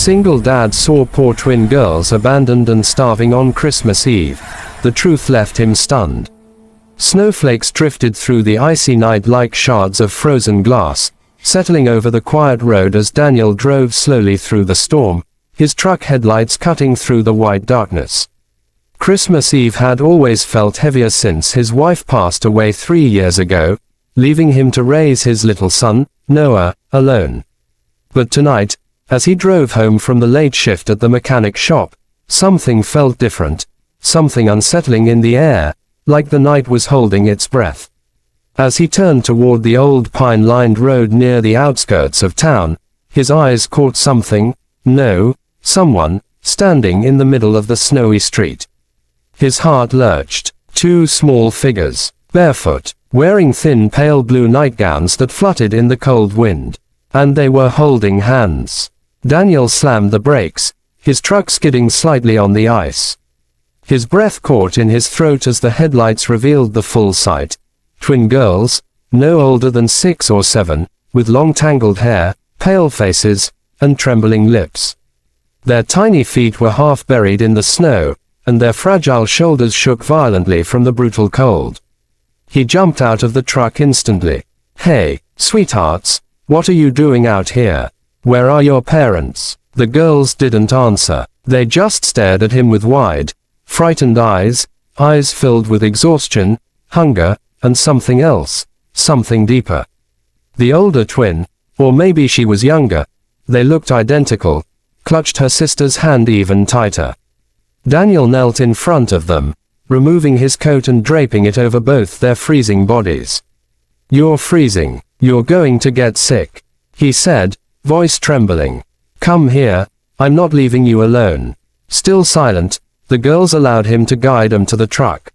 single dad saw poor twin girls abandoned and starving on Christmas Eve. The truth left him stunned. Snowflakes drifted through the icy night like shards of frozen glass, settling over the quiet road as Daniel drove slowly through the storm, his truck headlights cutting through the white darkness. Christmas Eve had always felt heavier since his wife passed away 3 years ago, leaving him to raise his little son, Noah, alone. But tonight, as he drove home from the late shift at the mechanic shop, something felt different, something unsettling in the air, like the night was holding its breath. As he turned toward the old pine-lined road near the outskirts of town, his eyes caught someone, standing in the middle of the snowy street. His heart lurched. 2 small figures, barefoot, wearing thin pale blue nightgowns that fluttered in the cold wind. And they were holding hands. Daniel slammed the brakes, his truck skidding slightly on the ice. His breath caught in his throat as the headlights revealed the full sight. Twin girls, no older than 6 or 7, with long tangled hair, pale faces, and trembling lips. Their tiny feet were half buried in the snow, and their fragile shoulders shook violently from the brutal cold. He jumped out of the truck instantly. "Hey, sweethearts, what are you doing out here? Where are your parents?" The girls didn't answer. They just stared at him with wide, frightened eyes filled with exhaustion, hunger, and something else, something deeper. The older twin, or maybe she was younger, they looked identical, clutched her sister's hand even tighter. Daniel knelt in front of them, removing his coat and draping it over both their freezing bodies. "You're freezing. You're going to get sick," he said, voice trembling. "Come here, I'm not leaving you alone." Still silent, the girls allowed him to guide them to the truck.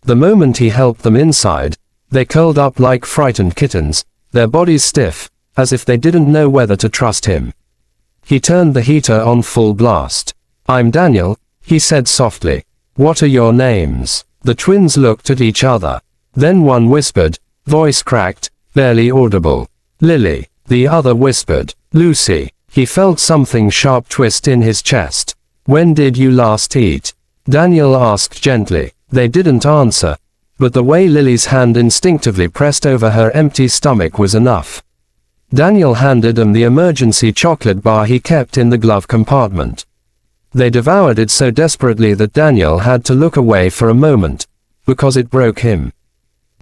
The moment he helped them inside, they curled up like frightened kittens, their bodies stiff, as if they didn't know whether to trust him. He turned the heater on full blast. "I'm Daniel," he said softly. "What are your names?" The twins looked at each other. Then one whispered, voice cracked, barely audible. "Lily." The other whispered, "Lucy." He felt something sharp twist in his chest. "When did you last eat?" Daniel asked gently. They didn't answer, but the way Lily's hand instinctively pressed over her empty stomach was enough. Daniel handed them the emergency chocolate bar he kept in the glove compartment. They devoured it so desperately that Daniel had to look away for a moment, because it broke him.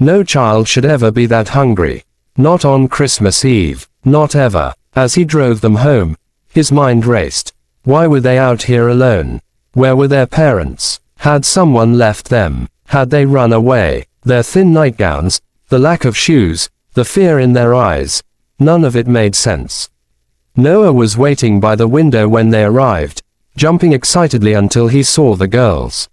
No child should ever be that hungry. Not on Christmas Eve. Not ever. As he drove them home, his mind raced. Why were they out here alone? Where were their parents? Had someone left them? Had they run away? Their thin nightgowns, the lack of shoes, the fear in their eyes, none of it made sense. Noah was waiting by the window when they arrived, jumping excitedly until he saw the girls.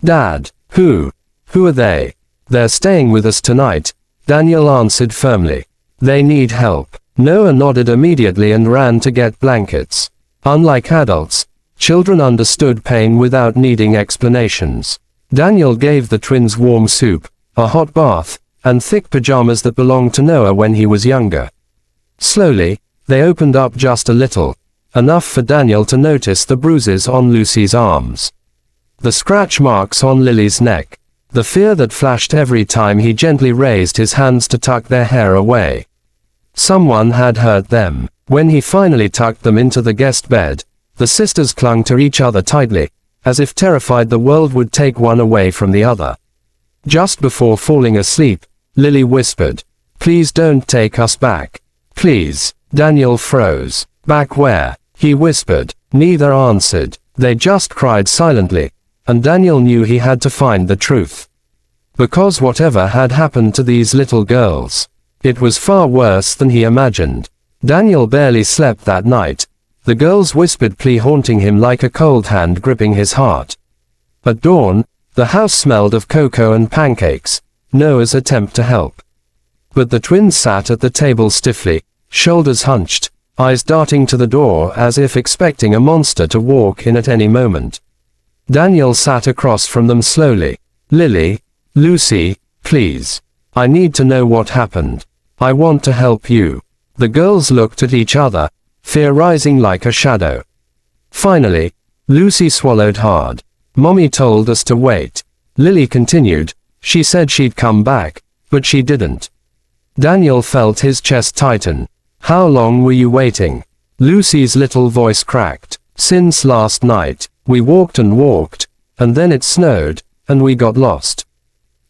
"Dad, who are they?" "They're staying with us tonight," Daniel answered firmly. "They need help." Noah nodded immediately and ran to get blankets. Unlike adults, children understood pain without needing explanations. Daniel gave the twins warm soup, a hot bath, and thick pajamas that belonged to Noah when he was younger. Slowly, they opened up just a little, enough for Daniel to notice the bruises on Lucy's arms, the scratch marks on Lily's neck, the fear that flashed every time he gently raised his hands to tuck their hair away. Someone had hurt them. When he finally tucked them into the guest bed, the sisters clung to each other tightly, as if terrified the world would take one away from the other. Just before falling asleep, Lily whispered, "Please don't take us back. Please." Daniel froze. "Back where?" he whispered. Neither answered. They just cried silently, and Daniel knew he had to find the truth. Because whatever had happened to these little girls, it was far worse than he imagined. Daniel barely slept that night, the girls' whispered plea haunting him like a cold hand gripping his heart. At dawn, the house smelled of cocoa and pancakes, Noah's attempt to help. But the twins sat at the table stiffly, shoulders hunched, eyes darting to the door as if expecting a monster to walk in at any moment. Daniel sat across from them slowly. "Lily, Lucy, please. I need to know what happened. I want to help you." The girls looked at each other, fear rising like a shadow. Finally, Lucy swallowed hard. Mommy told us to wait. Lily continued. She said she'd come back, but she didn't. Daniel felt his chest tighten. How long were you waiting? Lucy's little voice cracked. Since last night. We walked, and then it snowed, and we got lost.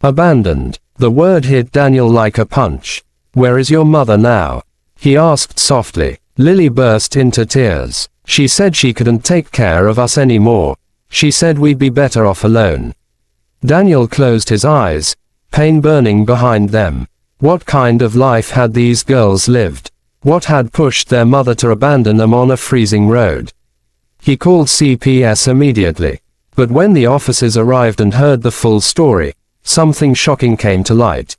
Abandoned. The word hit Daniel like a punch. Where is your mother now? He asked softly. Lily burst into tears. She said she couldn't take care of us anymore. She said we'd be better off alone. Daniel closed his eyes, pain burning behind them. What kind of life had these girls lived? What had pushed their mother to abandon them on a freezing road? He called CPS immediately. But when the officers arrived and heard the full story, something shocking came to light.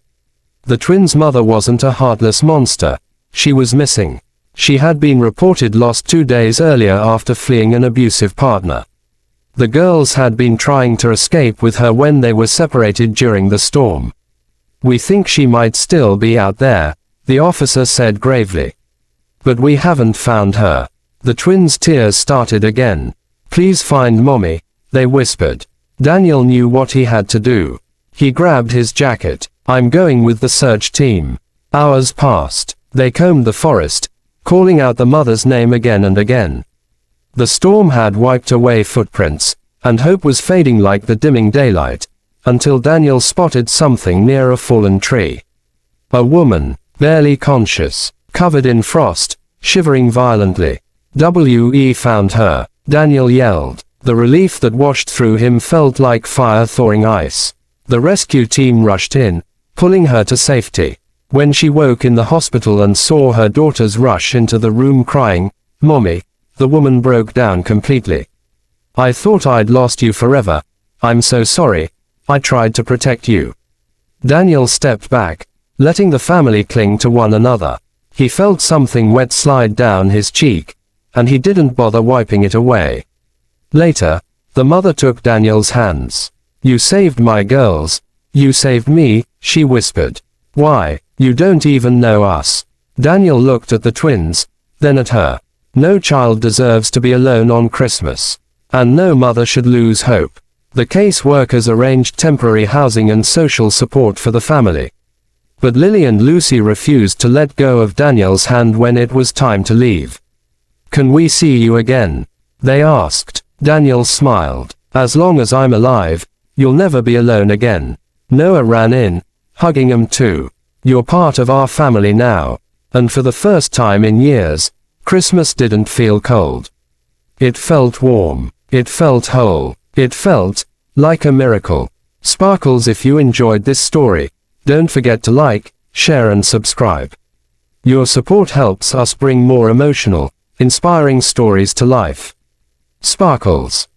The twins' mother wasn't a heartless monster. She was missing. She had been reported lost 2 days earlier after fleeing an abusive partner. The girls had been trying to escape with her when they were separated during the storm. We think she might still be out there, the officer said gravely. But we haven't found her. The twins' tears started again. Please find Mommy, they whispered. Daniel knew what he had to do. He grabbed his jacket. I'm going with the search team. Hours passed. They combed the forest, calling out the mother's name again and again. The storm had wiped away footprints, and hope was fading like the dimming daylight, until Daniel spotted something near a fallen tree. A woman, barely conscious, covered in frost, shivering violently. We found her, Daniel yelled. The relief that washed through him felt like fire thawing ice. The rescue team rushed in, pulling her to safety. When she woke in the hospital and saw her daughters rush into the room crying, "Mommy," the woman broke down completely. I thought I'd lost you forever. I'm so sorry. I tried to protect you. Daniel stepped back, letting the family cling to one another. He felt something wet slide down his cheek, and he didn't bother wiping it away. Later, the mother took Daniel's hands. You saved my girls. You saved me, she whispered. Why, you don't even know us. Daniel looked at the twins, then at her. No child deserves to be alone on Christmas. And no mother should lose hope. The case workers arranged temporary housing and social support for the family. But Lily and Lucy refused to let go of Daniel's hand when it was time to leave. Can we see you again? They asked. Daniel smiled. As long as I'm alive, you'll never be alone again. Noah ran in, hugging him too. You're part of our family now. And for the first time in years, Christmas didn't feel cold. It felt warm. It felt whole. It felt like a miracle. Sparkles, if you enjoyed this story, don't forget to like, share and subscribe. Your support helps us bring more emotional, inspiring stories to life. Sparkles.